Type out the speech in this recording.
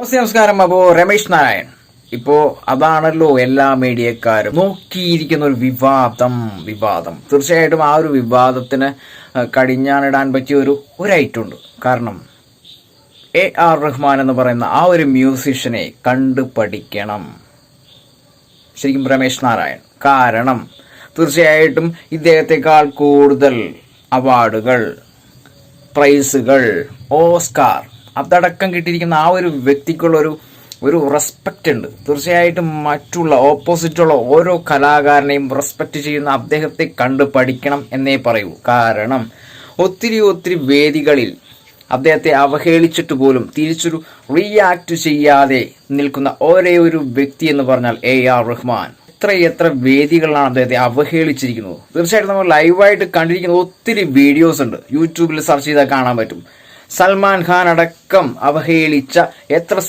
നമസ്കാരം. അപ്പോ രമേശ് നാരായൺ ഇപ്പോ അതാണല്ലോ എല്ലാ മീഡിയക്കാരും നോക്കിയിരിക്കുന്ന ഒരു വിവാദം. തീർച്ചയായിട്ടും ആ ഒരു വിവാദത്തിന് കടിഞ്ഞാണിടാൻ പറ്റിയ ഒരു ഐറ്റം ഉണ്ട്. കാരണം AR റഹ്മാൻ എന്ന് പറയുന്ന ആ ഒരു മ്യൂസിഷ്യനെ കണ്ടു പഠിക്കണം ശരിക്കും രമേശ് നാരായൺ. കാരണം തീർച്ചയായിട്ടും ഇദ്ദേഹത്തെക്കാൾ കൂടുതൽ അവാർഡുകൾ, പ്രൈസുകൾ, ഓസ്കാർ അതടക്കം കിട്ടിയിരിക്കുന്ന ആ ഒരു വ്യക്തിക്കുള്ള ഒരു റെസ്പെക്റ്റ് ഉണ്ട്. തീർച്ചയായിട്ടും മറ്റുള്ള ഓപ്പോസിറ്റുള്ള ഓരോ കലാകാരനെയും റെസ്പെക്റ്റ് ചെയ്യുന്ന അദ്ദേഹത്തെ കണ്ടു പഠിക്കണം എന്നേ പറയൂ. കാരണം ഒത്തിരി വേദികളിൽ അദ്ദേഹത്തെ അവഹേളിച്ചിട്ട് പോലും തിരിച്ചൊരു റിയാക്ട് ചെയ്യാതെ നിൽക്കുന്ന ഒരേ ഒരു വ്യക്തി എന്ന് പറഞ്ഞാൽ AR റഹ്മാൻ. എത്ര വേദികളിലാണ് അദ്ദേഹത്തെ അവഹേളിച്ചിരിക്കുന്നത്. തീർച്ചയായിട്ടും നമ്മൾ ലൈവായിട്ട് കണ്ടിരിക്കുന്ന ഒത്തിരി വീഡിയോസ് ഉണ്ട്. യൂട്യൂബിൽ സെർച്ച് ചെയ്താൽ കാണാൻ പറ്റും. സൽമാൻ ഖാൻ അടക്കം അവഹേളിച്ച എത്ര